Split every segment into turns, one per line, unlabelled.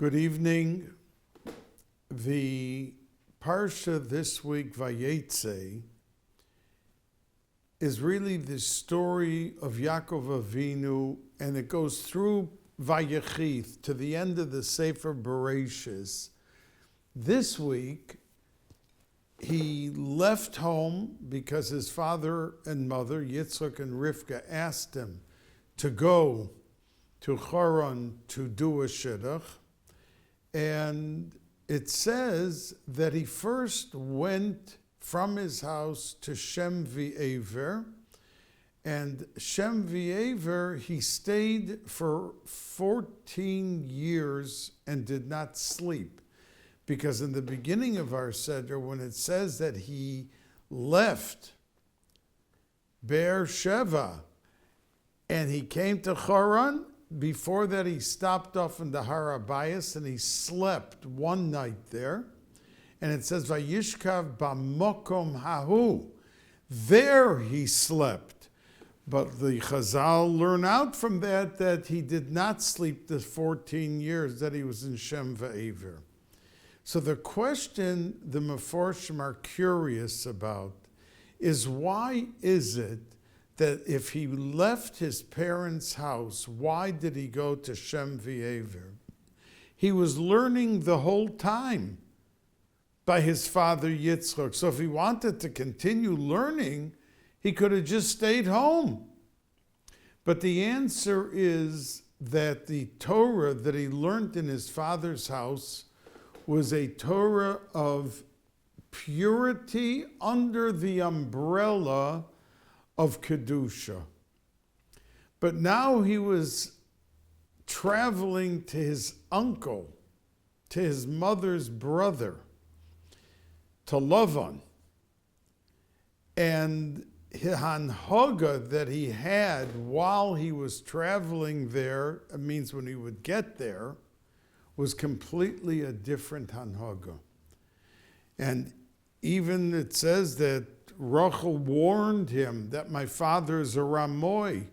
Good evening. The Parsha this week, Vayetzei, is really the story of Yaakov Avinu, and it goes through Vayechi to the end of the Sefer Bereshis. This week, he left home because his father and mother, Yitzchak and Rivka, asked him to go to Haran to do a shidduch. And it says that he first went from his house to Shem V'Aver, and Shem V'Aver he stayed for 14 years and did not sleep. Because in the beginning of our Seder, when it says that he left Be'er Sheva and he came to Haran, before that he stopped off in the Har HaBayis and he slept one night there. And it says, Vayishkav b'mokom hahu. There he slept. But the Chazal learn out from that he did not sleep the 14 years that he was in Shem V'Aver. So the question the Meforshim are curious about is, why is it that if he left his parents' house, why did he go to Shem V'Aver? He was learning the whole time by his father Yitzchak. So if he wanted to continue learning, he could have just stayed home. But the answer is that the Torah that he learned in his father's house was a Torah of purity under the umbrella of Kedusha. But now he was traveling to his uncle, to his mother's brother, to Lavan. And the hanhaga that he had while he was traveling there, it means when he would get there, was completely a different hanhaga. And even it says that Rachel warned him that my father is a Ramoy,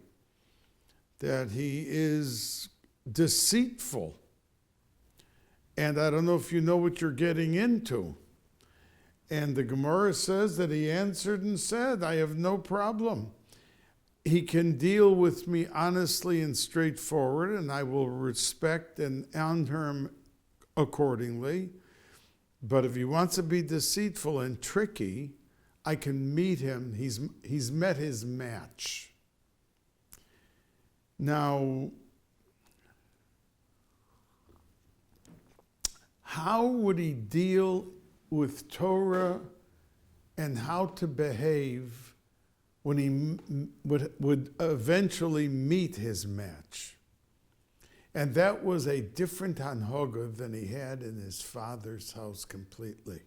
that he is deceitful. And I don't know if you know what you're getting into. And the Gemara says that he answered and said, I have no problem. He can deal with me honestly and straightforward, and I will respect and honor him accordingly. But if he wants to be deceitful and tricky, I can meet him. He's met his match. Now, how would he deal with Torah and how to behave when he would eventually meet his match? And that was a different hanhaga than he had in his father's house completely.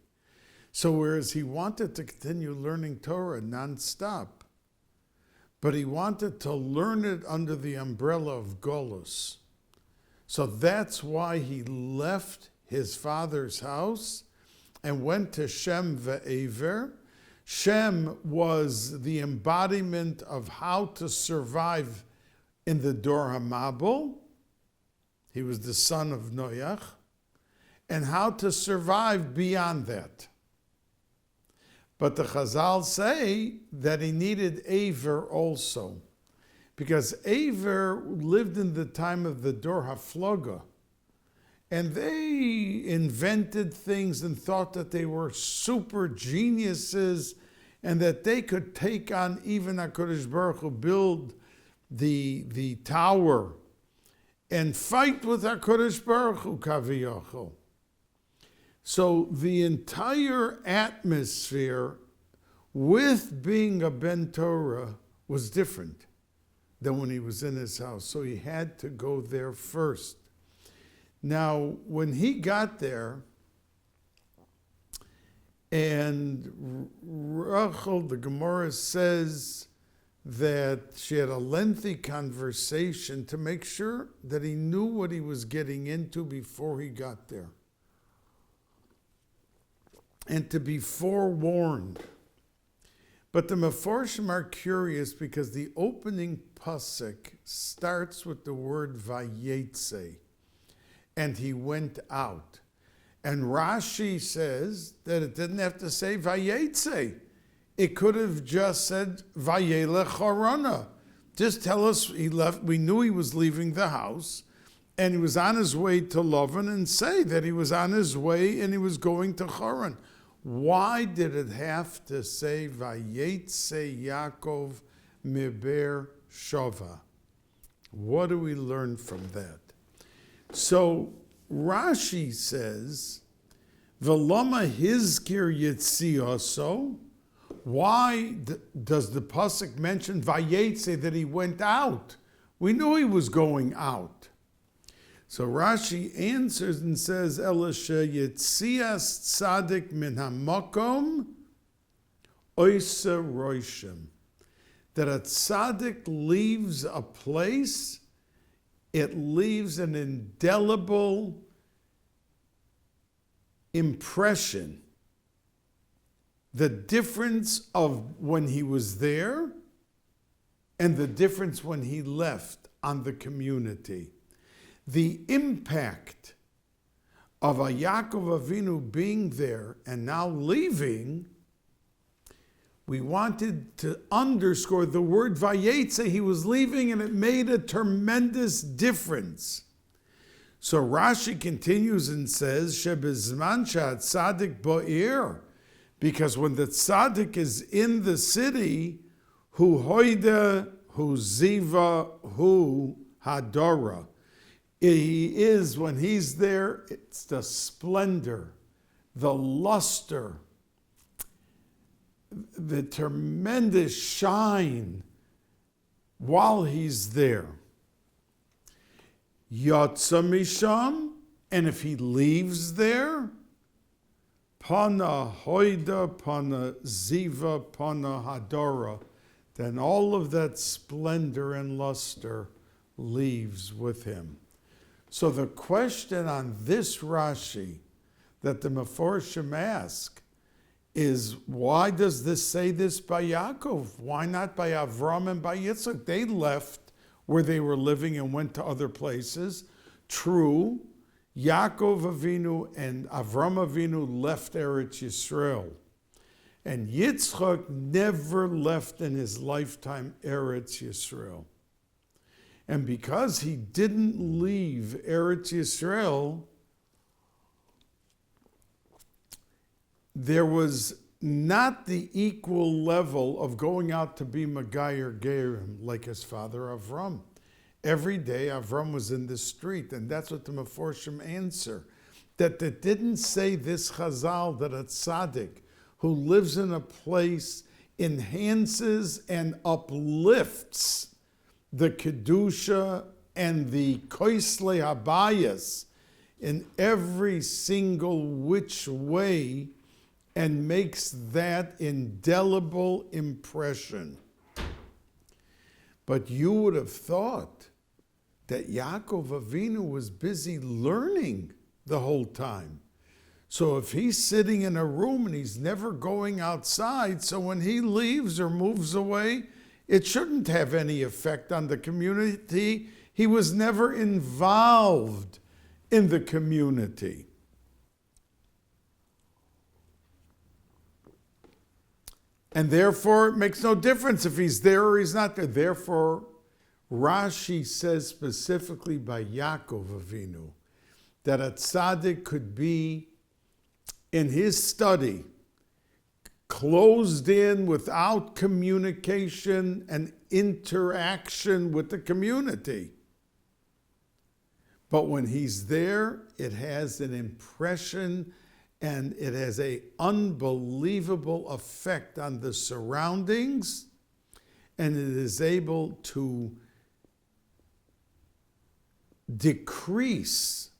So whereas he wanted to continue learning Torah nonstop, but he wanted to learn it under the umbrella of Golus. So that's why he left his father's house and went to Shem V'Aver. Shem was the embodiment of how to survive in the Dor HaMabul. He was the son of Noach. And how to survive beyond that. But the Chazal say that he needed Aver also, because Aver lived in the time of the Dor HaFloga, and they invented things and thought that they were super geniuses and that they could take on even HaKadosh Baruch Hu, build the tower and fight with HaKadosh Baruch Hu, Kaviyachol. So the entire atmosphere with being a Ben Torah was different than when he was in his house. So he had to go there first. Now, when he got there, and Rachel, the Gemara says that she had a lengthy conversation to make sure that he knew what he was getting into before he got there. And to be forewarned. But the Meforshim are curious because the opening pasuk starts with the word Vayetzei. and he went out. And Rashi says that it didn't have to say Vayetzei. It could have just said Vayelech Harana. Just tell us he left. We knew he was leaving the house, and he was on his way to Lavan, and say that he was on his way and he was going to Haran. Why did it have to say Vayetzei Yaakov miber Shova? What do we learn from that? So Rashi says, V'lama hizkir yitziaso. Why does the pasuk mention Vayetzei, that he went out? We knew he was going out. So Rashi answers and says, Elisha yitzias tzadik min hamakom oisa roishim. That a tzaddik leaves a place, it leaves an indelible impression. The difference of when he was there and the difference when he left on the community. The impact of a Yaakov Avinu being there and now leaving, we wanted to underscore the word Vayetzei. He was leaving and it made a tremendous difference. So Rashi continues and says, Shebizman sha'at tzadik bo'ir, because when the tzaddik is in the city, hu hoida, hu ziva, hu hadora. He is, when he's there, it's the splendor, the luster, the tremendous shine while he's there. Yatsa misham, and if he leaves there, Pana hoida, pana ziva, pana hadora, then all of that splendor and luster leaves with him. So the question on this Rashi that the Meforshim ask is, why does this say this by Yaakov? Why not by Avram and by Yitzchak? They left where they were living and went to other places. True, Yaakov Avinu and Avram Avinu left Eretz Yisrael. And Yitzchak never left in his lifetime Eretz Yisrael. And because he didn't leave Eretz Yisrael, there was not the equal level of going out to be Magayer Gerim like his father Avram. Every day Avram was in the street, and that's what the Meforshim answer. That they didn't say this Chazal, that a tzaddik who lives in a place enhances and uplifts the Kedusha and the Koisle Habayas in every single which way, and makes that indelible impression. But you would have thought that Yaakov Avinu was busy learning the whole time. So if he's sitting in a room and he's never going outside, so when he leaves or moves away, it shouldn't have any effect on the community. He was never involved in the community. And therefore, it makes no difference if he's there or he's not there. Therefore, Rashi says specifically by Yaakov Avinu that a tzaddik could be in his study, closed in without communication and interaction with the community. But when he's there, it has an impression and it has an unbelievable effect on the surroundings, and it is able to decrease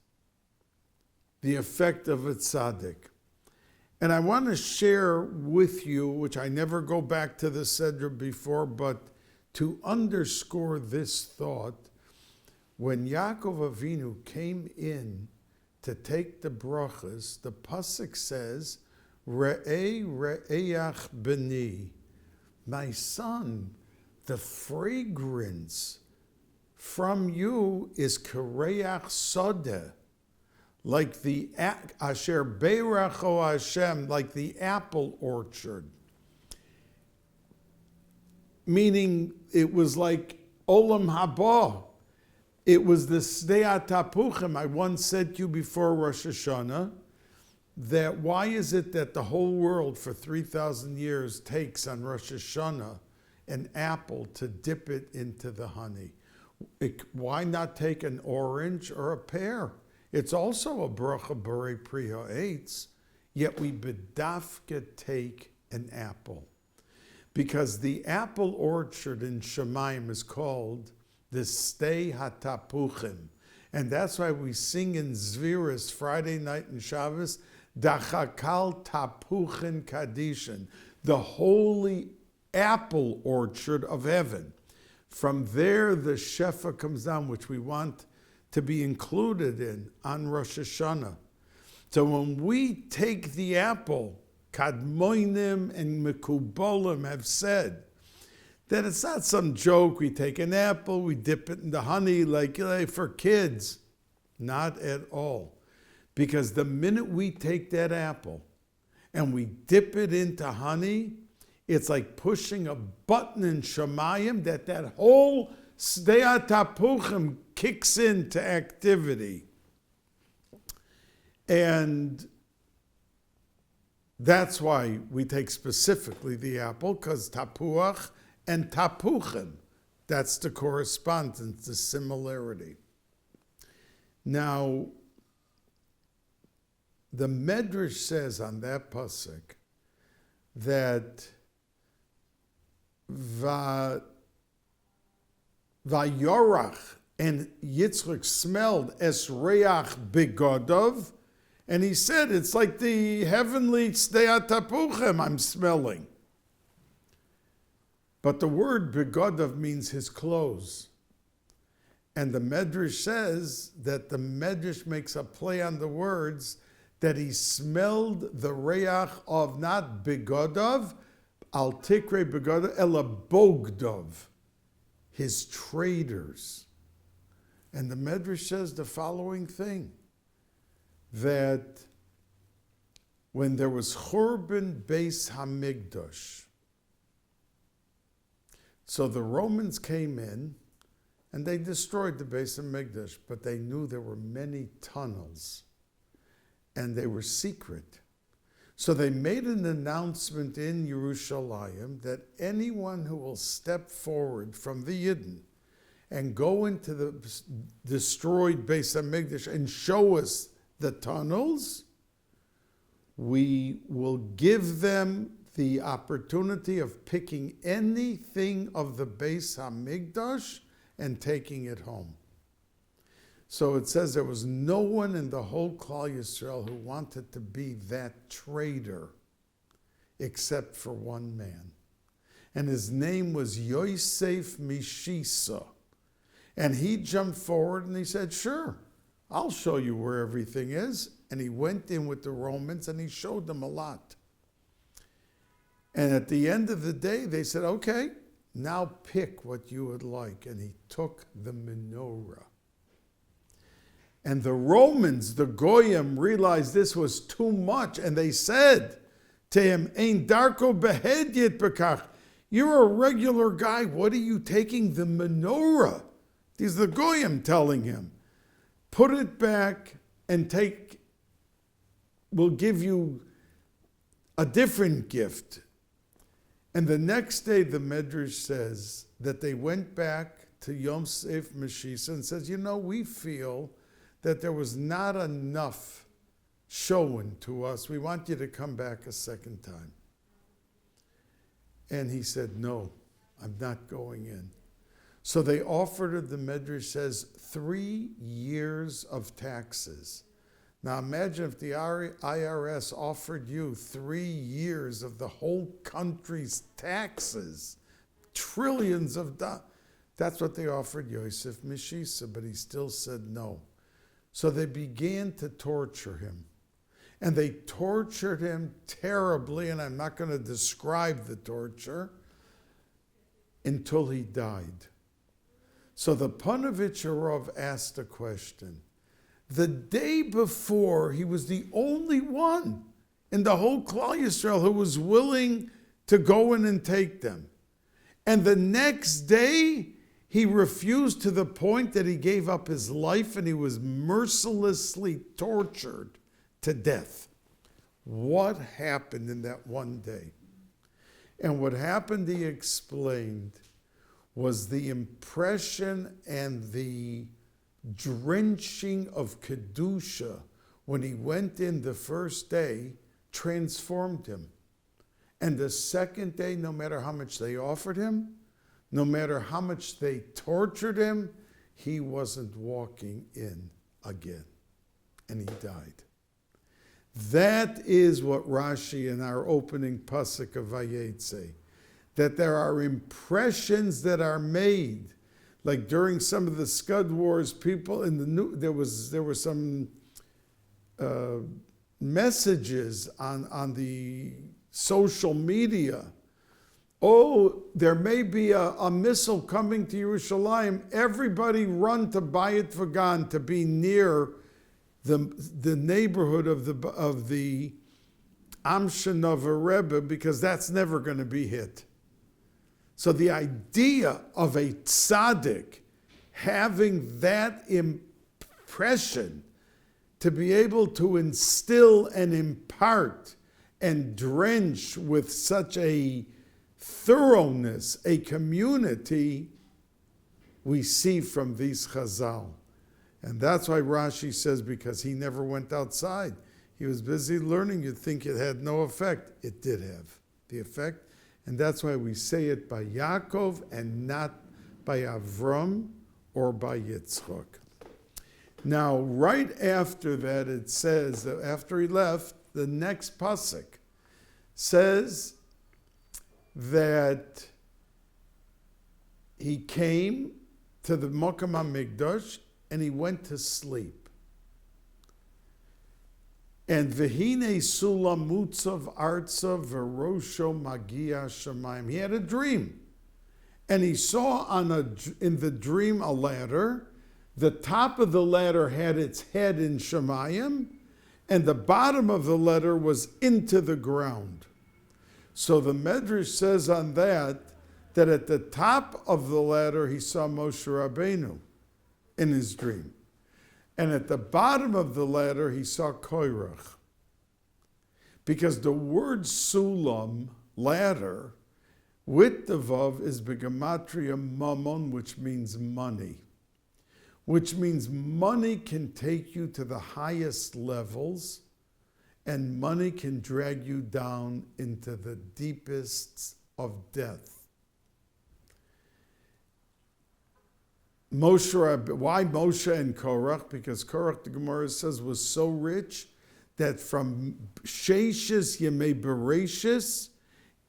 the effect of a tzaddik. And I want to share with you, which I never go back to the Sedra before, but to underscore this thought, when Yaakov Avinu came in to take the brachas, the pasuk says, Re'ei re'eyach b'ni, my son, the fragrance from you is kareach sodeh, like the Asher Beiracho Hashem, like the apple orchard. Meaning it was like Olam Haba. It was the Sdei Tapuchim. I once said to you before Rosh Hashanah that why is it that the whole world for 3,000 years takes on Rosh Hashanah an apple to dip it into the honey? Why not take an orange or a pear? It's also a bracha b'rei pri ha'etz, yet we bedafka take an apple. Because the apple orchard in Shemayim is called the Sdei HaTapuchim. And that's why we sing in Zviras Friday night and Shabbos, Dachakal Tapuchin Kadishin, the holy apple orchard of heaven. From there, the Shefa comes down, which we want to be included in on Rosh Hashanah. So when we take the apple, Kadmoinim and Mekubolim have said that it's not some joke. We take an apple, we dip it in the honey like for kids. Not at all. Because the minute we take that apple and we dip it into honey, it's like pushing a button in Shemayim that whole Sdei Tapuchim kicks into activity. And that's why we take specifically the apple, because tapuach and tapuchim, that's the correspondence, the similarity. Now, the Medrash says on that pasuk that Vayorach, and Yitzchak smelled es reach begodov, and he said, it's like the heavenly Sdei Tapuchim I'm smelling. But the word begodov means his clothes. And the Medrash says that the Medrash makes a play on the words that he smelled the reach of not begodov, al tikre begodov, ela bogdov, his traders. And the Medrash says the following thing, that when there was Churban Bais Hamikdash, so the Romans came in and they destroyed the Bais Hamikdash, but they knew there were many tunnels and they were secret. So they made an announcement in Yerushalayim that anyone who will step forward from the Yidden and go into the destroyed Bais Hamikdash and show us the tunnels, we will give them the opportunity of picking anything of the Bais Hamikdash and taking it home. So it says there was no one in the whole Klal Yisrael who wanted to be that trader except for one man. And his name was Yosef Mishisa. And he jumped forward and he said, sure, I'll show you where everything is. And he went in with the Romans and he showed them a lot. And at the end of the day, they said, okay, now pick what you would like. And he took the menorah. And the Romans, the Goyim, realized this was too much. And they said to him, Ein darko behedyet bekach. You're a regular guy. What are you taking the menorah? These are the Goyim telling him. Put it back and we'll give you a different gift. And the next day, the Medrash says that they went back to Yosef Mishisa and says, we feel that there was not enough shown to us. We want you to come back a second time. And he said, no, I'm not going in. So they offered her, the Medrash says, 3 years of taxes. Now imagine if the IRS offered you 3 years of the whole country's taxes, trillions of dollars. That's what they offered Yosef Mishisa, but he still said no. So they began to torture him. And they tortured him terribly, and I'm not going to describe the torture, until he died. So the Panovich Arov asked a question. The day before, he was the only one in the whole Klal Yisrael who was willing to go in and take them. And the next day, he refused to the point that he gave up his life and he was mercilessly tortured to death. What happened in that one day? And what happened, he explained, was the impression and the drenching of Kedusha when he went in the first day transformed him. And the second day, no matter how much they offered him, no matter how much they tortured him, he wasn't walking in again. And he died. That is what Rashi in our opening pasuk of Vayetzei, that there are impressions that are made. Like during some of the Scud Wars, people in the new, there were some messages on the social media. Oh, there may be a missile coming to Yerushalayim. Everybody run to Bais Yaakov Girls to be near the neighborhood of the Amshanova Rebbe, because that's never going to be hit. So the idea of a tzaddik having that impression to be able to instill and impart and drench with such a thoroughness a community, we see from these Chazal. And that's why Rashi says, because he never went outside. He was busy learning. You'd think it had no effect. It did have the effect. And that's why we say it by Yaakov and not by Avram or by Yitzchak. Now, right after that, it says that after he left, the next pasuk says that he came to the Mokum HaMikdash and he went to sleep. And v'hine sulam mutzav arza v'rosho magia shamayim. He had a dream. And he saw in the dream a ladder. The top of the ladder had its head in Shamayim, and the bottom of the ladder was into the ground. So the Medrash says on that at the top of the ladder he saw Moshe Rabbeinu in his dream. And at the bottom of the ladder he saw Koirach. Because the word sulam, ladder, with the vav is begematria mammon, which means money. Which means money can take you to the highest levels, and money can drag you down into the deepest of death. Why Moshe and Korach? Because Korach, the Gemara says, was so rich that from Sheshes Yemei Bereshis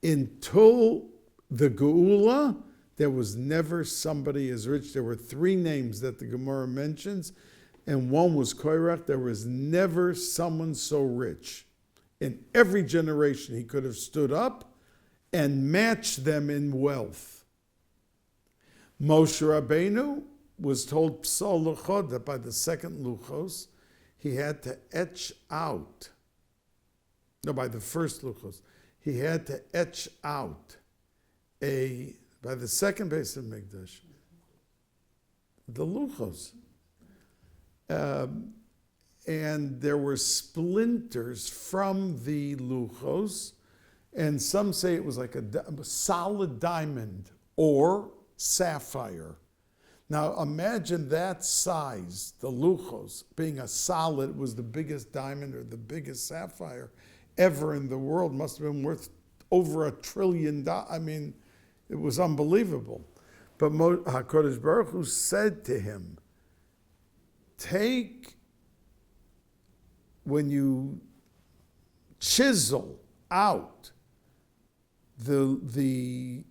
until the Geula, there was never somebody as rich. There were three names that the Gemara mentions, and one was Korach. There was never someone so rich. In every generation, he could have stood up and matched them in wealth. Moshe Rabbeinu was told Psal Luchot, that by the second Luchos, he had to etch out, by the first Luchos, he had to etch out by the second Bais of Mikdash, the Luchos. And there were splinters from the Luchos, and some say it was like a solid diamond or sapphire. Now imagine that size, the Luchos, being a solid. It was the biggest diamond or the biggest sapphire ever in the world. Must have been worth over $1 trillion. I mean, it was unbelievable. But HaKadosh Baruch Hu said to him, when you chisel out the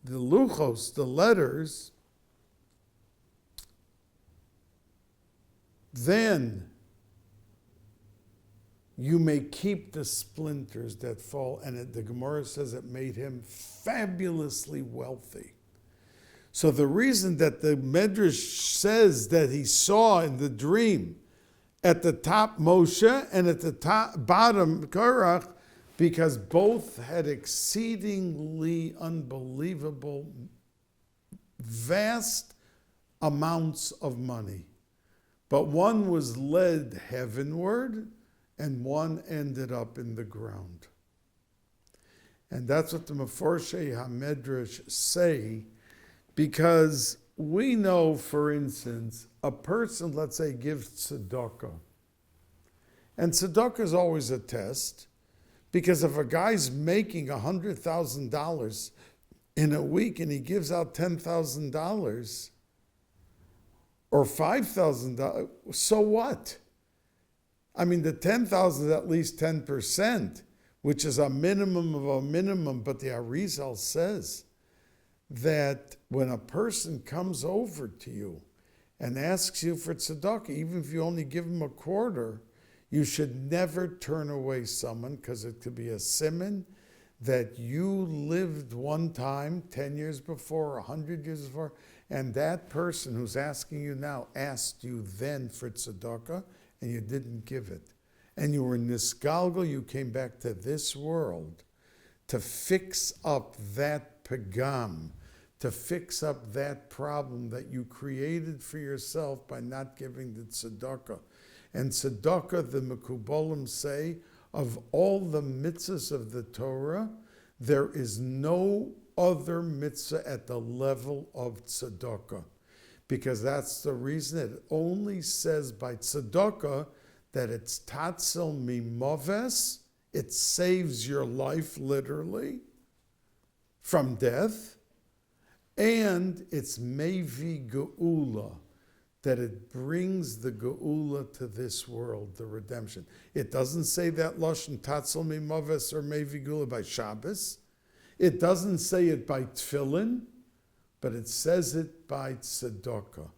luchos, the letters, then you may keep the splinters that fall. And the Gemara says it made him fabulously wealthy. So the reason that the Medrash says that he saw in the dream at the top Moshe and at the bottom Korach, because both had exceedingly unbelievable, vast amounts of money. But one was led heavenward and one ended up in the ground. And that's what the Meforshei HaMedrash say, because we know, for instance, a person, let's say, gives tzedakah. And tzedakah is always a test, because if a guy's making $100,000 in a week and he gives out $10,000 or $5,000, so what? I mean, the 10,000 is at least 10%, which is a minimum of a minimum. But the Arizal says that when a person comes over to you and asks you for tzedakah, even if you only give him a quarter, you should never turn away someone, because it could be a siman that you lived one time 10 years before, 100 years before, and that person who's asking you now asked you then for tzedakah, and you didn't give it. And you were nisgalgal, you came back to this world to fix up that pagam, to fix up that problem that you created for yourself by not giving the tzedakah. And tzedakah, the Mekubalim say, of all the mitzvahs of the Torah, there is no other mitzvah at the level of tzedakah. Because that's the reason it only says by tzedakah that it's tatzel mimoves, it saves your life literally from death, and it's mevi geula, that it brings the geula to this world, the redemption. It doesn't say that lashon tatzel mimoves or mevi geula by Shabbos. It doesn't say it by tefillin, but it says it by tzedakah.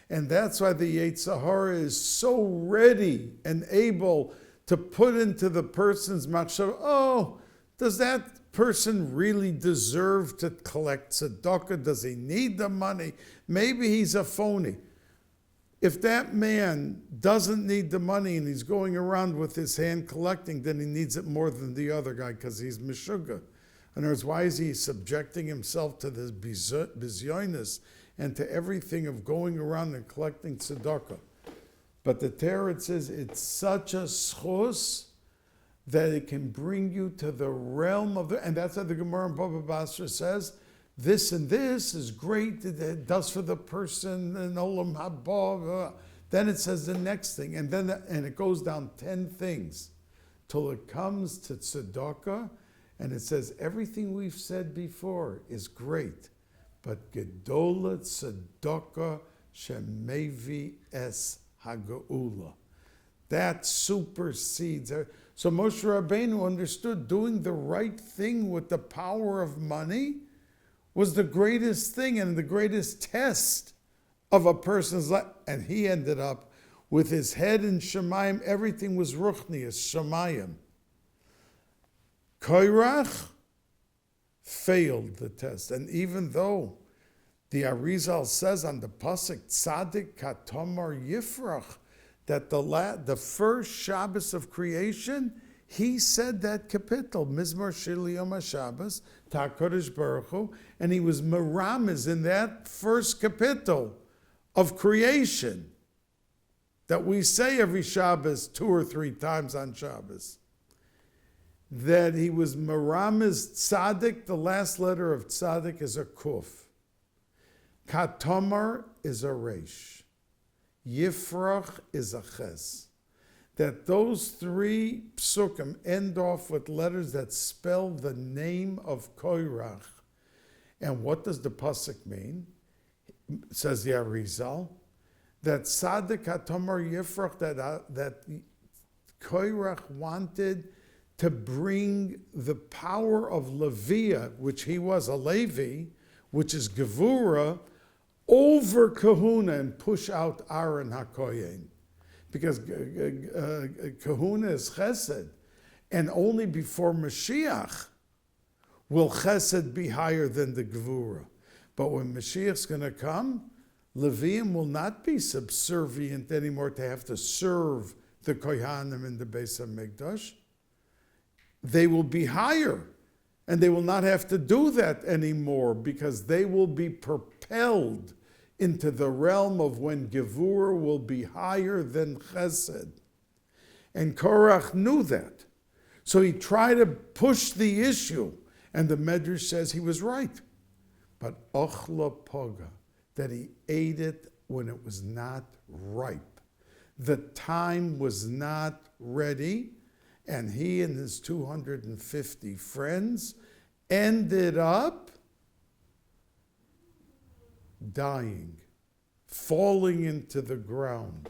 And that's why the Yetzer Hara is so ready and able to put into the person's machshava, oh, does that person really deserve to collect tzedakah? Does he need the money? Maybe he's a phony. If that man doesn't need the money and he's going around with his hand collecting, then he needs it more than the other guy because he's meshugah. In other words, why is he subjecting himself to this bizyonis and to everything of going around and collecting tzedakah? But the Torah says it's such a schus that it can bring you to the realm of the, and that's what the Gemara in Baba Basra says, this and this is great, it does for the person, and Olam Haba. Then it says the next thing, and then it goes down 10 things till it comes to tzedakah, and it says everything we've said before is great, but gedola tzedakah shemevi es hageula. That supersedes. So Moshe Rabbeinu understood doing the right thing with the power of money was the greatest thing and the greatest test of a person's life. And he ended up with his head in Shemayim. Everything was ruchnius, Shemayim. Koirach failed the test. And even though the Arizal says on the pasuk, Tzadik katomar yifrach, that the first Shabbos of creation, he said that kapitel, Mizmor Shir Yom HaShabbos, TaKadosh Baruch Hu, and he was meramis in that first kapitel of creation that we say every Shabbos 2 or 3 times on Shabbos. That he was meramis Tzadik, the last letter of Tzadik is a kuf. Katomar is a resh. Yifrach is a ches. That those 3 psukim end off with letters that spell the name of Koirach. And what does the pasuk mean? Says the Arizal, that Tzadik Hatomar Yifrach, that Koirach wanted to bring the power of Leviah, which he was a Levi, which is Gevura, over Kahuna and push out Aaron HaKoyen. Because Kahuna is Chesed, and only before Mashiach will Chesed be higher than the Gevura. But when Mashiach's going to come, Leviim will not be subservient anymore to have to serve the Kohanim in the Beis HaMikdash. They will be higher, and they will not have to do that anymore because they will be propelled into the realm of when Gevurah will be higher than Chesed. And Korach knew that. So he tried to push the issue, and the Medrash says he was right. But Ochla Poga, that he ate it when it was not ripe. The time was not ready, and he and his 250 friends ended up dying, falling into the ground.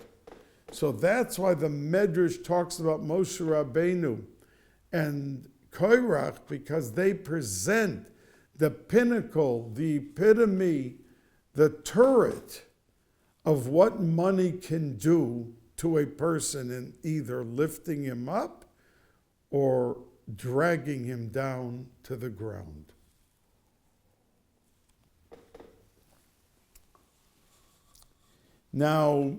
So that's why the Medrash talks about Moshe Rabbeinu and Korach, because they present the pinnacle, the epitome, the turret of what money can do to a person in either lifting him up or dragging him down to the ground. Now,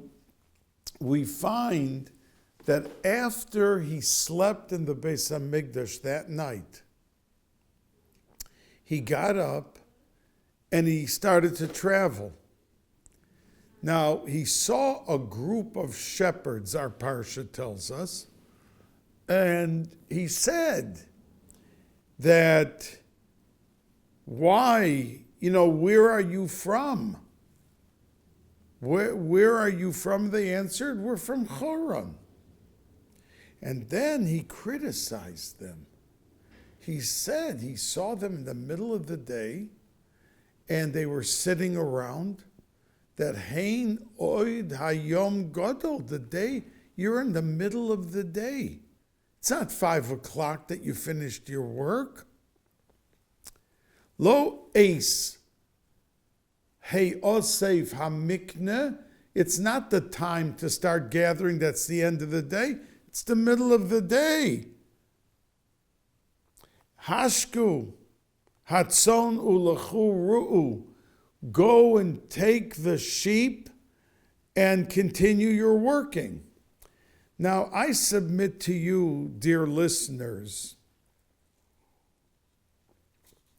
we find that after he slept in the Beis HaMikdash that night, he got up and he started to travel. Now, he saw a group of shepherds, our parsha tells us, and he said that, why, where are you from? Where are you from? They answered, we're from Choron. And then he criticized them. He said he saw them in the middle of the day, and they were sitting around. That Hein Oid Hayom Gadol, the day, you're in the middle of the day. It's not 5 o'clock that you finished your work. Lo Ace. Hey Osef Hamikne, it's not the time to start gathering, that's the end of the day. It's the middle of the day. Hashku, Hatzon Ulechu Ru'u, go and take the sheep and continue your working. Now, I submit to you, dear listeners,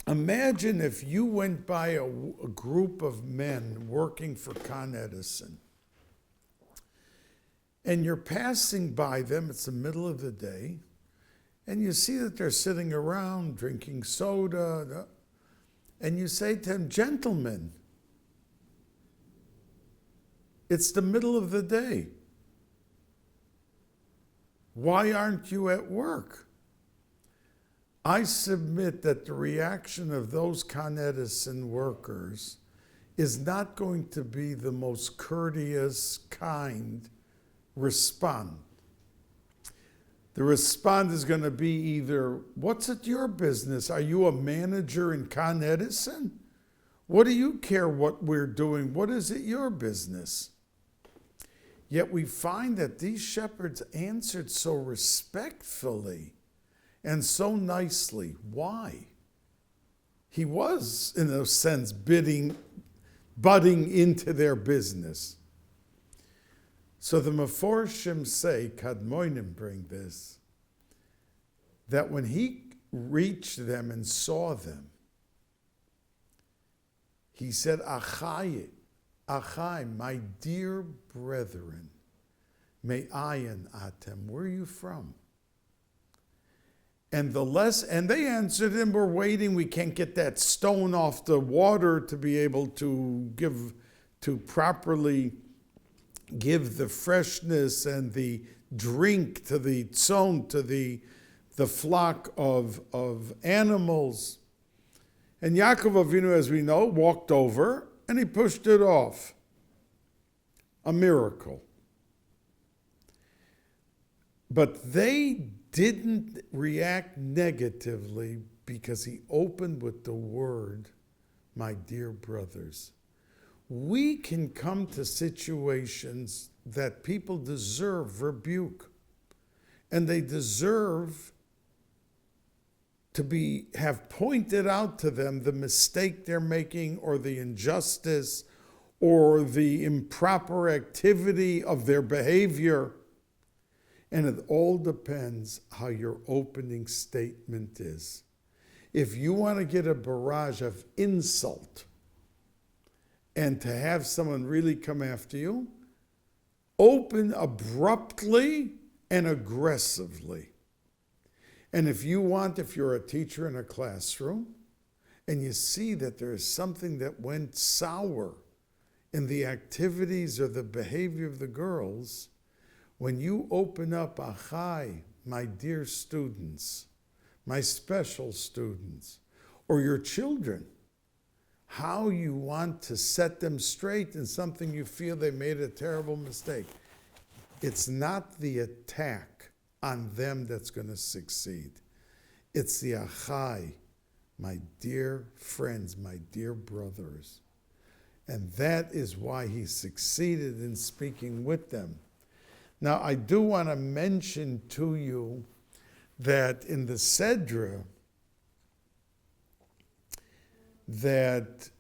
imagine if you went by a group of men working for Con Edison, and you're passing by them, it's the middle of the day, and you see that they're sitting around drinking soda, and you say to them, gentlemen, it's the middle of the day. Why aren't you at work? I submit that the reaction of those Con Edison workers is not going to be the most courteous, kind response. The response is going to be either, what's it your business? Are you a manager in Con Edison? What do you care what we're doing? What is it your business? Yet we find that these shepherds answered so respectfully and so nicely. Why? He was, in a sense, butting into their business. So the Meforshim say, Kadmoinim bring this, that when he reached them and saw them, he said, Achai, my dear brethren, me'ayin atem, where are you from? And they answered him, we're waiting, we can't get that stone off the water to be able to properly give the freshness and the drink to the tzon, to the flock of animals. And Yaakov Avinu, as we know, walked over and he pushed it off. A miracle. But they didn't react negatively because he opened with the word, my dear brothers. We can come to situations that people deserve rebuke, and they deserve have pointed out to them the mistake they're making or the injustice or the improper activity of their behavior. And it all depends how your opening statement is. If you want to get a barrage of insult and to have someone really come after you, open abruptly and aggressively. And if you're a teacher in a classroom and you see that there is something that went sour in the activities or the behavior of the girls, when you open up, Achai, my dear students, my special students, or your children, how you want to set them straight in something you feel they made a terrible mistake. It's not the attack on them that's going to succeed. It's the Achai, my dear friends, my dear brothers. And that is why he succeeded in speaking with them. Now, I do want to mention to you that in the Sedra, that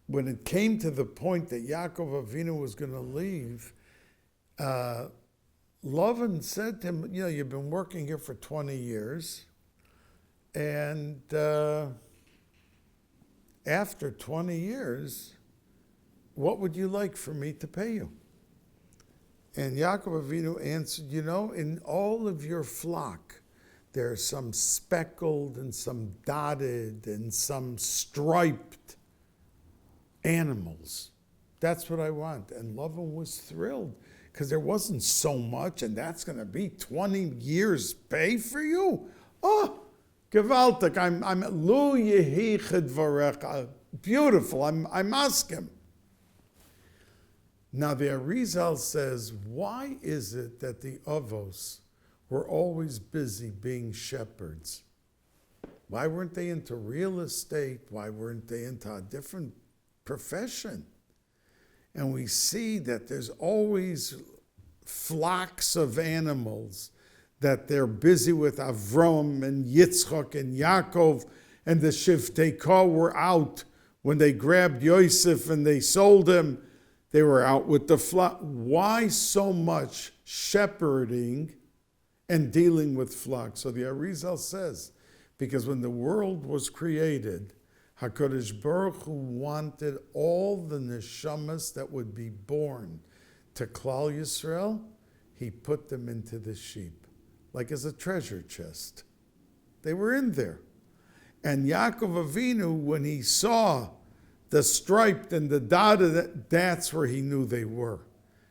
when it came to the point that Yaakov Avinu was going to leave, Lavan said to him, you've been working here for 20 years, and after 20 years, what would you like for me to pay you? And Yaakov Avinu answered, in all of your flock, there are some speckled and some dotted and some striped animals. That's what I want. And Lavan was thrilled because there wasn't so much, and that's going to be 20 years pay for you? Oh, gewaltig. I'm lu yehi chedvarecha. Beautiful. I'm asking. Now the Arizal says, why is it that the Avos were always busy being shepherds? Why weren't they into real estate? Why weren't they into a different profession? And we see that there's always flocks of animals that they're busy with. Avram and Yitzchak and Yaakov and the Shiftei Kah were out when they grabbed Yosef and they sold him. They were out with the flock. Why so much shepherding and dealing with flocks? So the Arizal says, because when the world was created, HaKadosh Baruch Hu wanted all the neshamas that would be born to Klal Yisrael, he put them into the sheep, like as a treasure chest. They were in there. And Yaakov Avinu, when he saw the striped and the dotted, that's where he knew they were.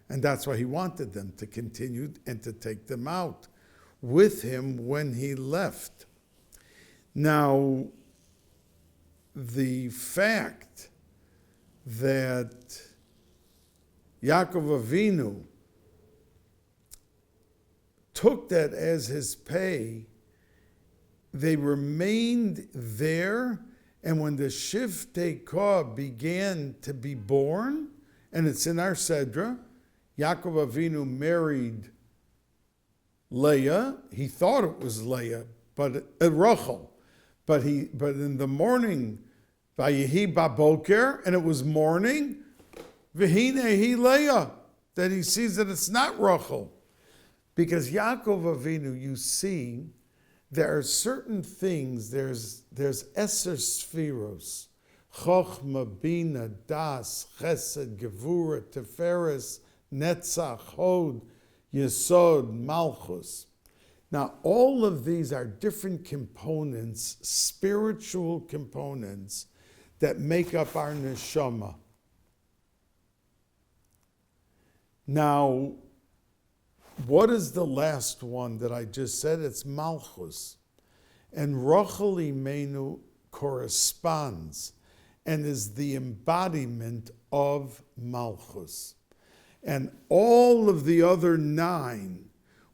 And that's why he wanted them to continue and to take them out with him when he left. Now, the fact that Yaakov Avinu took that as his pay, they remained there. And when the Shiftei Kah began to be born, and it's in our Sedra, Yaakov Avinu married Leah. He thought it was Leah, but Rachel. But in the morning, Vayehi Baboker, and it was morning, V'hinehi Leah, that he sees that it's not Rachel. Because Yaakov Avinu, you see, there are certain things, there's Eser Sfiros, Chochma, Bina, Das, Chesed, Gevura, Teferes, Netzach, Hod, Yesod, Malchus. Now, all of these are different components, spiritual components, that make up our neshama. Now, what is the last one that I just said? It's Malchus. And Rachel Imenu corresponds and is the embodiment of Malchus. And all of the other 9,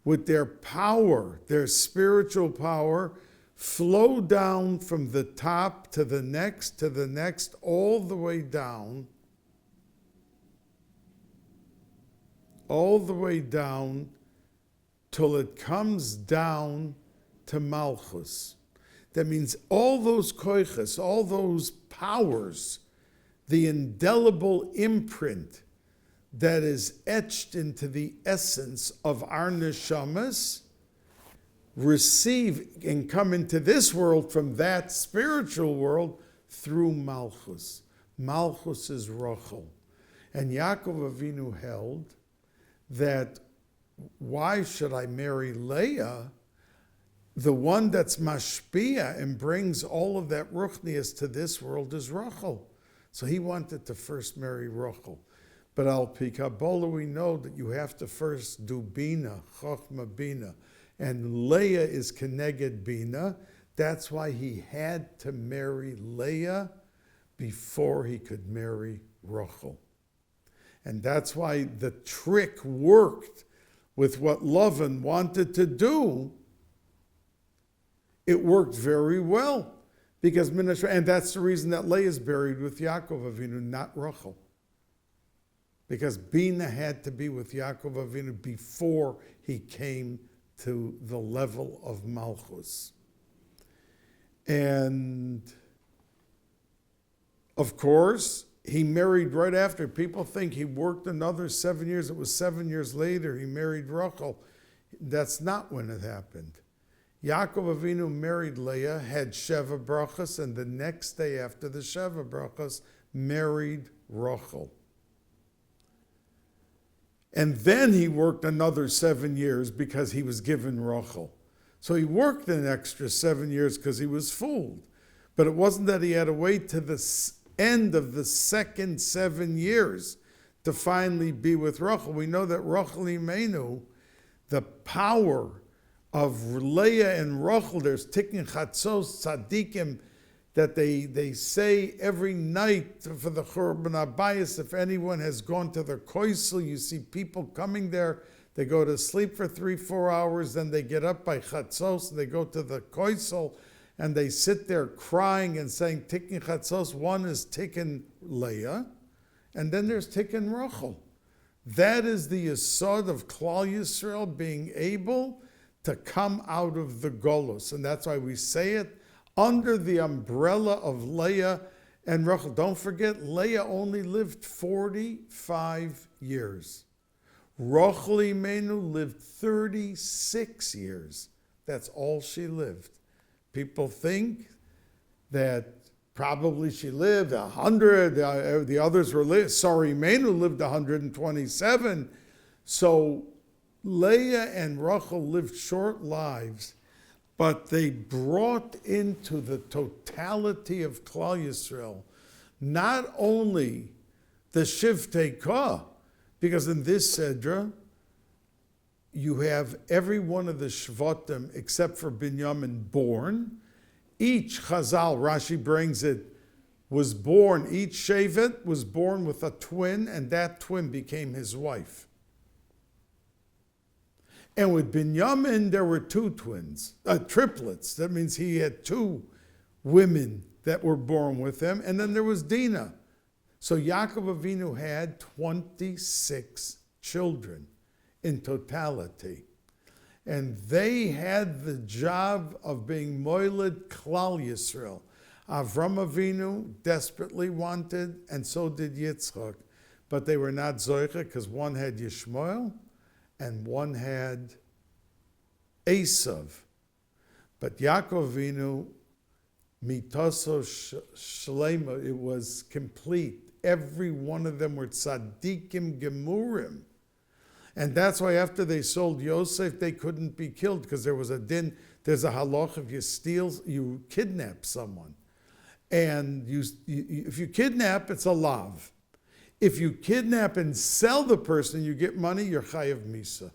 with their power, their spiritual power, flow down from the top to the next, all the way down, till it comes down to Malchus. That means all those koiches, all those powers, the indelible imprint that is etched into the essence of our neshamas, receive and come into this world from that spiritual world through Malchus. Malchus is Rachel. And Yaakov Avinu held that, why should I marry Leah? The one that's mashpia and brings all of that ruchnias to this world is Rachel. So he wanted to first marry Rachel. But al pi Kabbalah, we know that you have to first do Bina, Chochma Bina. And Leah is Keneged Bina. That's why he had to marry Leah before he could marry Rachel. And that's why the trick worked with what Lavan wanted to do. It worked very well. Because and that's the reason that Leah is buried with Yaakov Avinu, not Rachel. Because Bina had to be with Yaakov Avinu before he came to the level of Malchus. And of course, he married right after. People think he worked another 7 years. It was 7 years later he married Rachel. That's not when it happened. Yaakov Avinu married Leah, had Sheva brachas, and the next day after the Sheva brachas, married Rachel. And then he worked another 7 years because he was given Rachel. So he worked an extra 7 years because he was fooled. But it wasn't that he had to wait to the end of the second 7 years to finally be with Rachel. We know that Rachel Imenu, the power of Leah and Rachel, there's Tikkun Chatzos, Tzadikim, that they say every night for the Churban Abayis. If anyone has gone to the Koisel, you see people coming there, they go to sleep for 3-4 hours, then they get up by Chatzos, and they go to the Koisel, and they sit there crying and saying Tikkun Chatzos. One is Tikkun Leah, and then there's Tikkun Rachel. That is the yesod of Klal Yisrael being able to come out of the Golus. And that's why we say it under the umbrella of Leah and Rachel. Don't forget, Leah only lived 45 years. Rachel Imenu lived 36 years. That's all she lived. People think that probably she lived 100, the others were Imenu lived 127. So Leah and Rachel lived short lives, but they brought into the totality of Klal Yisrael not only the Shivtei Ka, because in this Sedra, you have every one of the Shvatim except for Binyamin born. Each Chazal, Rashi brings it, was born, each Shevet was born with a twin, and that twin became his wife. And with Binyamin, there were two twins, triplets. That means he had two women that were born with him. And then there was Dinah. So Yaakov Avinu had 26 children in totality. And they had the job of being Moiled Klal Yisrael. Avram Avinu desperately wanted, and so did Yitzchak. But they were not Zoicha because one had Yishmael and one had Esav. But Yaakov Avinu, mitaso shlema, it was complete. Every one of them were tzaddikim gemurim. And that's why after they sold Yosef, they couldn't be killed because there was a din, there's a halach, if you kidnap someone. And if you kidnap, it's a lav. If you kidnap and sell the person, you get money, you're chayav misa.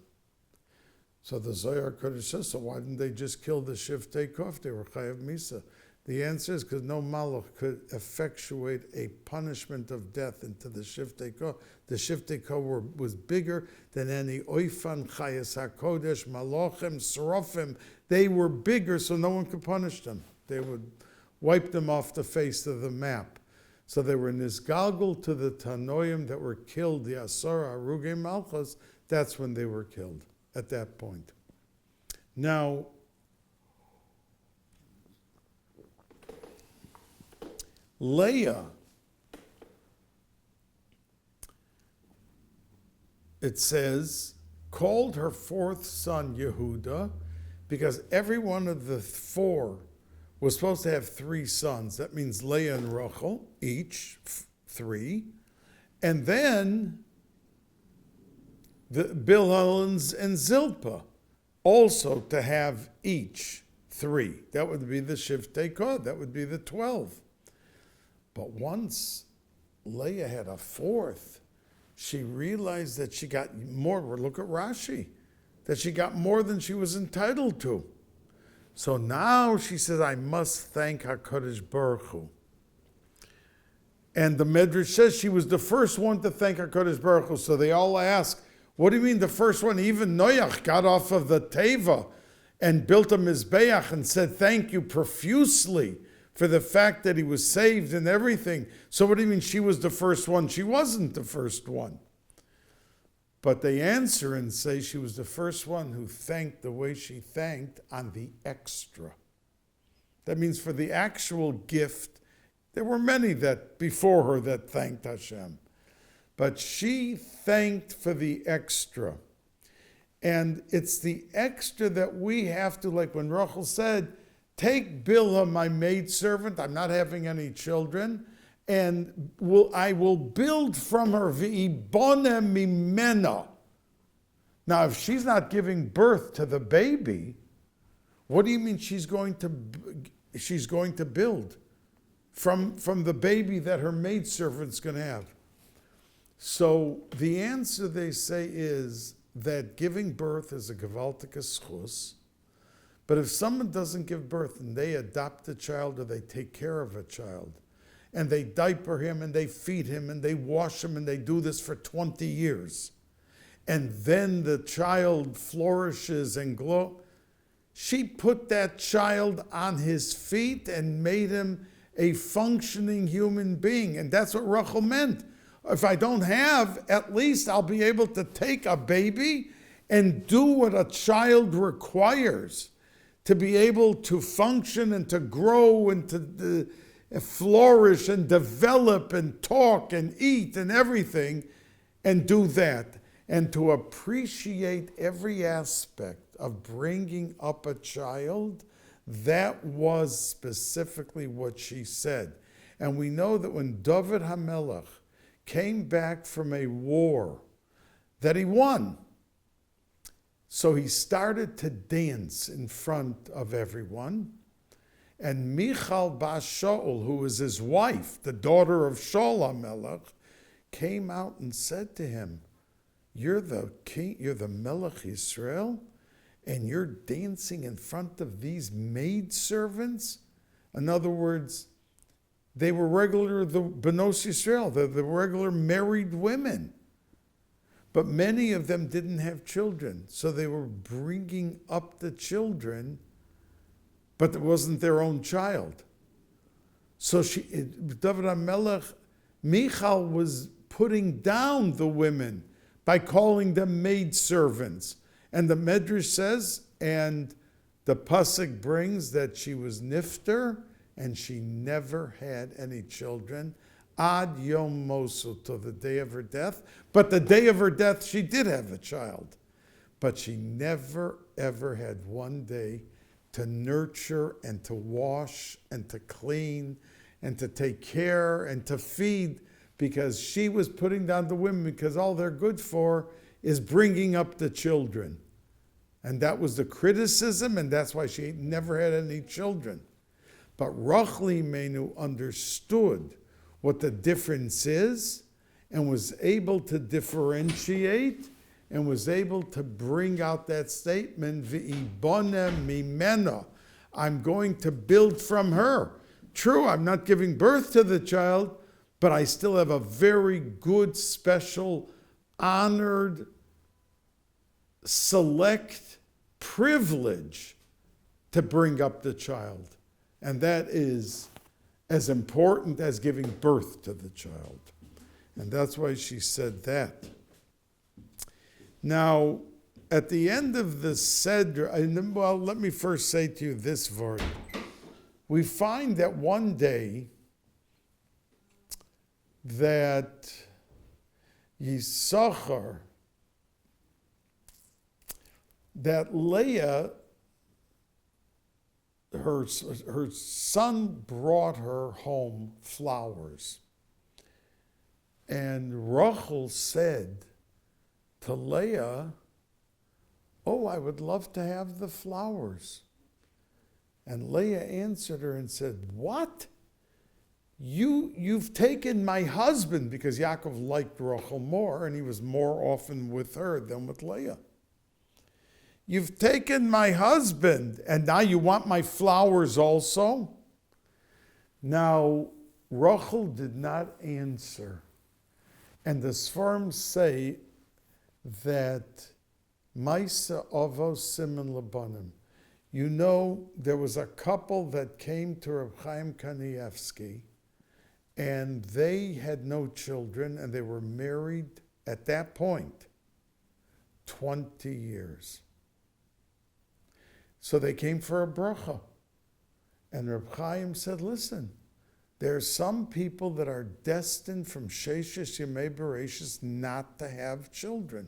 So the Zohar Kodesh says, so why didn't they just kill the Shivtei Ka? They were chayav misa. The answer is because no malach could effectuate a punishment of death into the Shivtei Ka. The Shivtei Ka was bigger than any oifan, chayas hakodesh, malachim, serofim. They were bigger, so no one could punish them. They would wipe them off the face of the map. So they were nisgalgal to the Tanoim that were killed, the Asara, Arugei Malchus. That's when they were killed, at that point. Now, Leah, it says, called her fourth son Yehuda, because every one of the four was supposed to have three sons. That means Leah and Rachel, each three. And then the Bilhah and Zilpah, also to have each three. That would be the Shiftei Kod. That would be the 12. But once Leah had a fourth, she realized that she got more. Look at Rashi, that she got more than she was entitled to. So now she says, I must thank HaKadosh Baruch Hu. And the Medrash says she was the first one to thank HaKadosh Baruch Hu. So they all ask, what do you mean the first one? Even Noach got off of the Teva and built a Mizbeach and said thank you profusely for the fact that he was saved and everything. So what do you mean she was the first one? She wasn't the first one. But they answer and say she was the first one who thanked the way she thanked on the extra. That means for the actual gift, there were many that before her that thanked Hashem. But she thanked for the extra. And it's the extra that we have to, like when Rachel said, take Bilhah, my maidservant, I'm not having any children, and I will build from her v'ibone mimena. Now, if she's not giving birth to the baby, what do you mean she's going to build from the baby that her maidservant's going to have? So the answer, they say, is that giving birth is a gewaltige schus. But if someone doesn't give birth and they adopt a child or they take care of a child and they diaper him and they feed him and they wash him and they do this for 20 years and then the child flourishes and glows, she put that child on his feet and made him a functioning human being. And that's what Rachel meant. If I don't have, at least I'll be able to take a baby and do what a child requires to be able to function and to grow and to flourish and develop and talk and eat and everything, and do that. And to appreciate every aspect of bringing up a child, that was specifically what she said. And we know that when David HaMelech came back from a war that he won, so he started to dance in front of everyone. And Michal Bas Shaul, who was his wife, the daughter of Shaul HaMelech, came out and said to him, you're the king, you're the Melech Yisrael, and you're dancing in front of these maidservants? In other words, they were regular, the Benos Yisrael, the regular married women. But many of them didn't have children, so they were bringing up the children, but it wasn't their own child. So David HaMelech, Michal was putting down the women by calling them maidservants. And the Medrash says, and the Pasuk brings that she was nifter, and she never had any children. Ad Yom Mosul, till the day of her death. But the day of her death, she did have a child. But she never, ever had one day to nurture and to wash and to clean and to take care and to feed, because she was putting down the women, because all they're good for is bringing up the children. And that was the criticism, and that's why she never had any children. But Rachel Imenu understood what the difference is, and was able to differentiate, and was able to bring out that statement, V'ibone mimena, I'm going to build from her. True, I'm not giving birth to the child, but I still have a very good, special, honored, select privilege to bring up the child. And that is as important as giving birth to the child. And that's why she said that. Now, at the end of the Seder, well, let me first say to you this word. We find that one day that Yisachar, that Leah, her son brought her home flowers. And Rachel said to Leah, "Oh, I would love to have the flowers." And Leah answered her and said, "What? You've taken my husband," because Yaakov liked Rachel more, and he was more often with her than with Leah. "You've taken my husband, and now you want my flowers also?" Now, Rachel did not answer. And the Sfarim say that Maisa Ovo Siman Labanim. You know, there was a couple that came to Reb Chaim Kanievsky, and they had no children, and they were married at that point 20 years. So they came for a bracha. And Reb Chaim said, "Listen, there are some people that are destined from Sheishes Yemei Bereshis not to have children."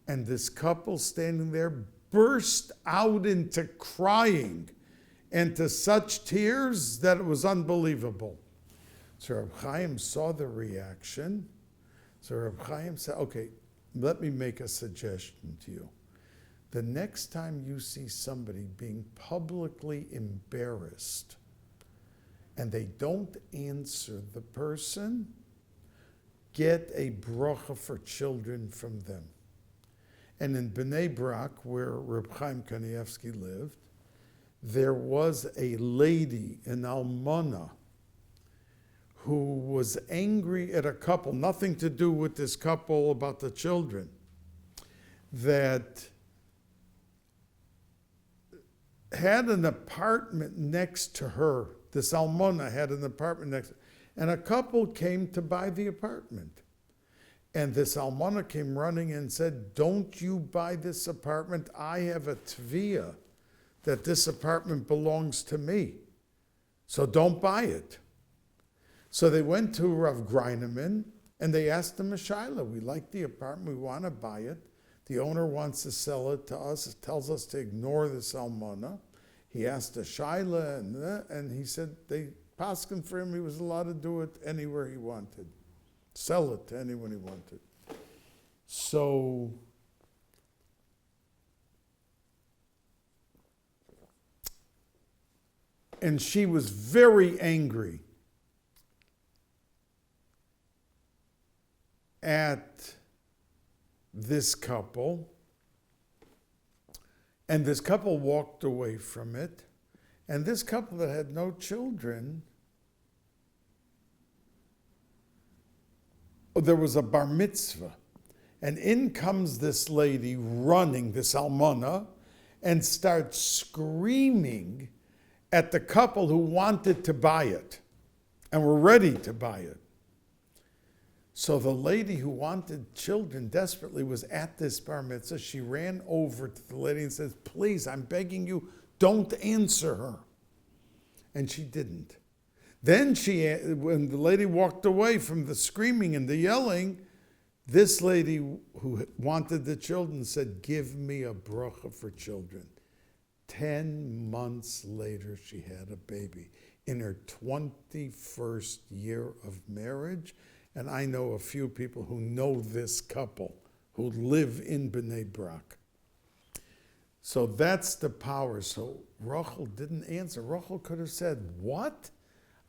And this couple standing there burst out into crying and to such tears that it was unbelievable. So Reb Chaim saw the reaction. So Reb Chaim said, "Okay, let me make a suggestion to you. The next time you see somebody being publicly embarrassed and they don't answer the person, get a bracha for children from them." And in Bnei Brak, where Reb Chaim Kanievsky lived, there was a lady, an almana, who was angry at a couple, nothing to do with this couple about the children, that had an apartment next to her. This almana had an apartment next to her, and a couple came to buy the apartment. And this almana came running and said, "Don't you buy this apartment. I have a tvia that this apartment belongs to me. So don't buy it." So they went to Rav Greineman and they asked him a shaila. "We like the apartment. We want to buy it. The owner wants to sell it to us. It tells us to ignore this almana." He asked a shaila and he said they paskin for him. He was allowed to do it anywhere he wanted. Sell it to anyone he wanted. So and she was very angry at this couple. And this couple walked away from it. And this couple that had no children, there was a bar mitzvah. And in comes this lady running, this almana, and starts screaming at the couple who wanted to buy it and were ready to buy it. So the lady who wanted children desperately was at this bar mitzvah. She ran over to the lady and says, "Please, I'm begging you, don't answer her." And she didn't. Then when the lady walked away from the screaming and the yelling, this lady who wanted the children said, "Give me a bracha for children." 10 months later, she had a baby in her 21st year of marriage. And I know a few people who know this couple who live in Bnei Brak. So that's the power. So Rachel didn't answer. Rachel could have said, "What?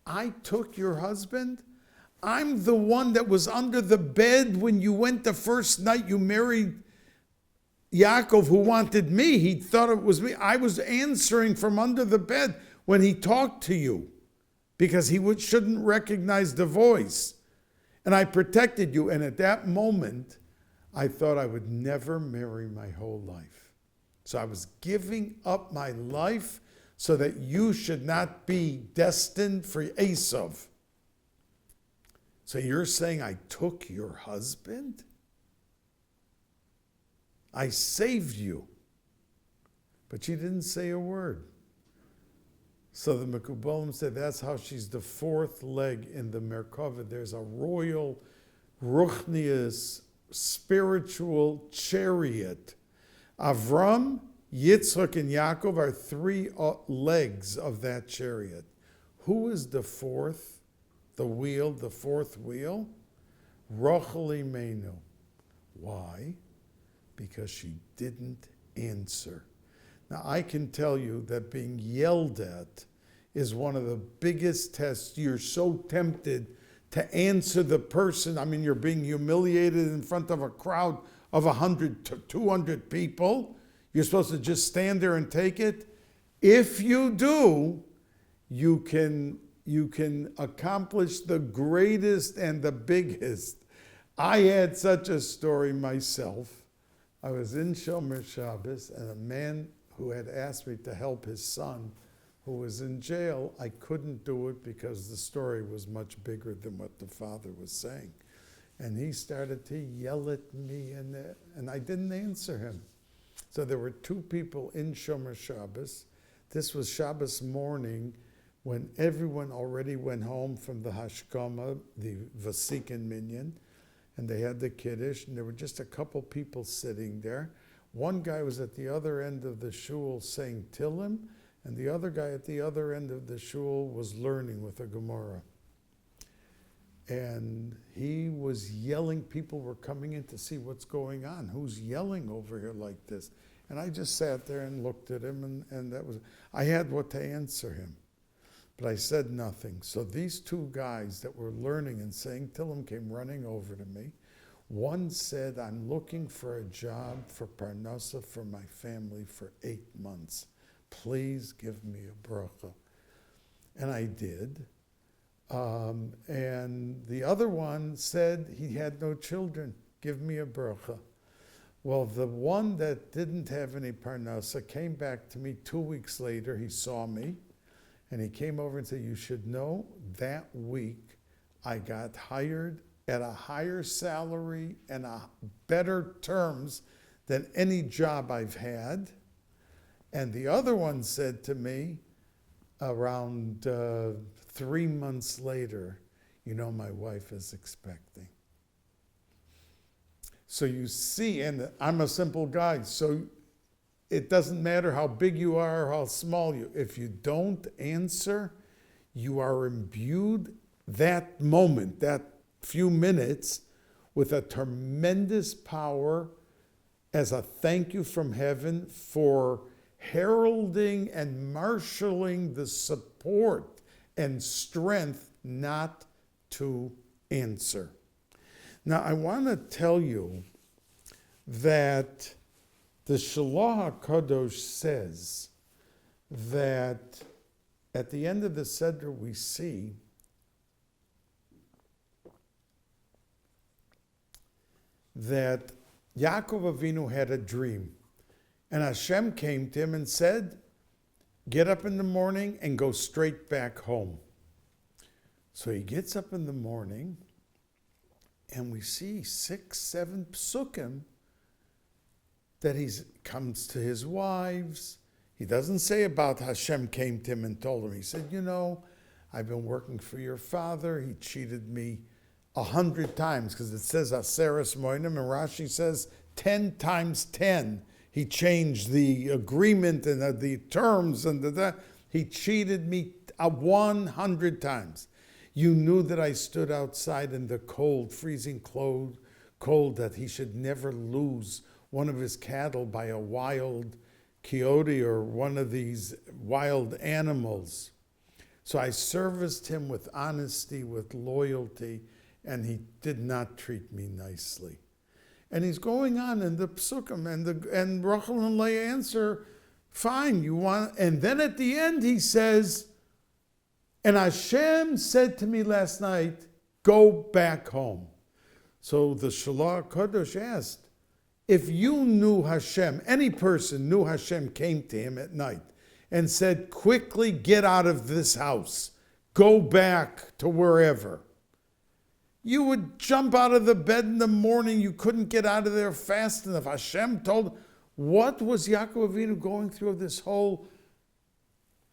I took your husband? I'm the one that was under the bed when you went the first night you married Yaakov, who wanted me. He thought it was me. I was answering from under the bed when he talked to you because he shouldn't recognize the voice. And I protected you." And at that moment, I thought I would never marry my whole life. So I was giving up my life so that you should not be destined for Esav. So you're saying I took your husband? I saved you. But she didn't say a word. So the Mekubalim said that's how she's the fourth leg in the Merkava. There's a royal, ruchnius, spiritual chariot. Avram, Yitzchak, and Yaakov are three legs of that chariot. Who is the fourth, the fourth wheel? Rachel Imenu. Why? Because she didn't answer. Now, I can tell you that being yelled at is one of the biggest tests. You're so tempted to answer the person. I mean, you're being humiliated in front of a crowd of 100 to 200 people. You're supposed to just stand there and take it. If you do, you can accomplish the greatest and the biggest. I had such a story myself. I was in Shomer Shabbos, and a man who had asked me to help his son, who was in jail, I couldn't do it because the story was much bigger than what the father was saying. And he started to yell at me, and I didn't answer him. So there were two people in Shomer Shabbos. This was Shabbos morning when everyone already went home from the Hashkama, the Vasikin Minyan, and they had the Kiddush, and there were just a couple people sitting there. One guy was at the other end of the shul saying Tillim, and the other guy at the other end of the shul was learning with a Gemara. And he was yelling. People were coming in to see what's going on. Who's yelling over here like this? And I just sat there and looked at him, and that was, I had what to answer him. But I said nothing. So these two guys that were learning and saying Tillim came running over to me. One said, I'm looking for a job for Parnasa for my family for 8 months. Please give me a bracha. And I did. And the other one said he had no children. Give me a bracha. Well, the one that didn't have any Parnasa came back to me 2 weeks later. He saw me. And he came over and said, you should know that week I got hired at a higher salary and a better terms than any job I've had. And the other one said to me around 3 months later, you know, my wife is expecting. So you see, and I'm a simple guy, so it doesn't matter how big you are or how small you are. If you don't answer, you are imbued that moment, that few minutes, with a tremendous power as a thank you from heaven for heralding and marshaling the support and strength not to answer. Now, I want to tell you that the Shalach HaKadosh says that at the end of the Seder we see that Yaakov Avinu had a dream. And Hashem came to him and said, get up in the morning and go straight back home. So he gets up in the morning and we see 6, 7 psukim that he comes to his wives. He doesn't say about Hashem came to him and told him. He said, you know, I've been working for your father. He cheated me 100 times because it says Aseres Moinim, and Rashi says 10 times 10. He changed the agreement and the terms and he cheated me 100 times. You knew that I stood outside in the cold, freezing cold, that he should never lose one of his cattle by a wild coyote or one of these wild animals. So I serviced him with honesty, with loyalty, and he did not treat me nicely. And he's going on in the psukim, and Rachel and Leah answer, fine, you want, and then at the end he says, and Hashem said to me last night, go back home. So the Shalach HaKadosh asked, if you knew Hashem, any person knew Hashem came to him at night and said, quickly get out of this house, go back to wherever, you would jump out of the bed in the morning. You couldn't get out of there fast enough. Hashem told, what was Yaakov Avinu going through this whole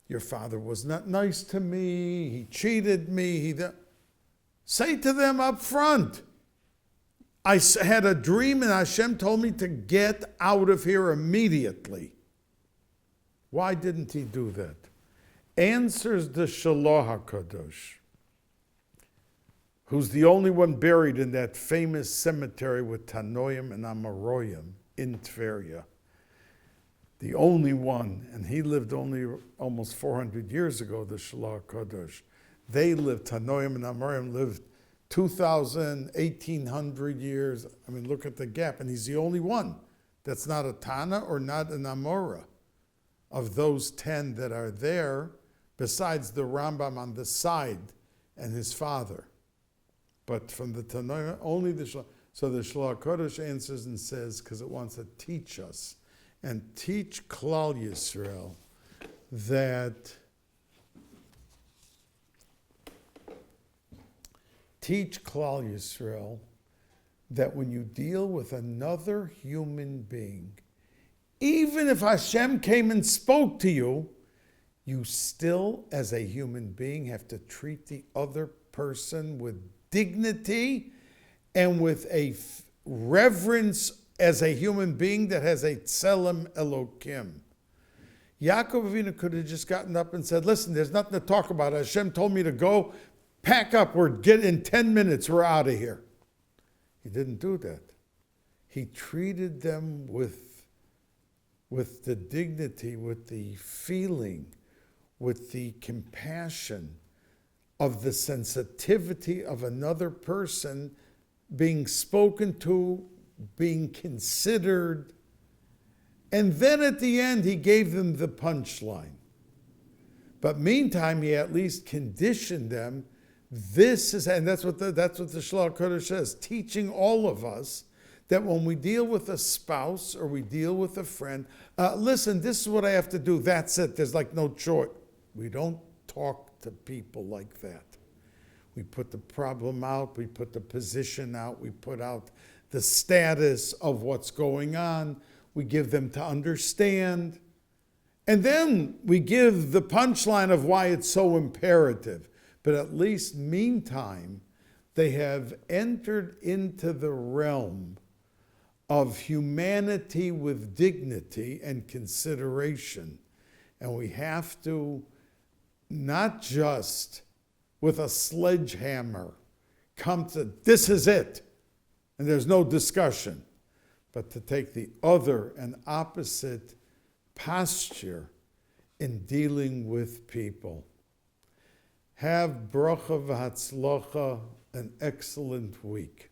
Your father was not nice to me. He cheated me. Say to them up front, I had a dream and Hashem told me to get out of here immediately. Why didn't he do that? Answers the Shalach HaKadosh, who's the only one buried in that famous cemetery with Tanoim and Amoraim in Tveria. The only one, and he lived only almost 400 years ago, the Shalach HaKadosh. They lived, Tanoim and Amoraim lived 2,000, 1,800 years. I mean, look at the gap. And he's the only one that's not a Tana or not an Amora of those 10 that are there, besides the Rambam on the side and his father. But from the Tanoim, only the Shalach. So the Shalach HaKadosh answers and says, because it wants to teach us and teach Klal Yisrael that when you deal with another human being, even if Hashem came and spoke to you, you still, as a human being, have to treat the other person with dignity and with a reverence as a human being that has a tselem Elokim. Yaakov Avinu could have just gotten up and said, listen, there's nothing to talk about. Hashem told me to go, pack up, in 10 minutes, we're out of here. He didn't do that. He treated them with the dignity, with the feeling, with the compassion of the sensitivity of another person being spoken to, being considered. And then at the end, he gave them the punchline. But meantime, he at least conditioned them. This is, and that's what the Shalach HaKadosh says, teaching all of us that when we deal with a spouse or we deal with a friend, listen, this is what I have to do. That's it. There's like no choice. We don't talk to people like that. We put the problem out. We put the position out. We put out the status of what's going on. We give them to understand. And then we give the punchline of why it's so imperative. But at least meantime, they have entered into the realm of humanity with dignity and consideration. And we have to not just with a sledgehammer come to, this is it, and there's no discussion, but to take the other and opposite posture in dealing with people. Have bracha v'hatzlacha, an excellent week.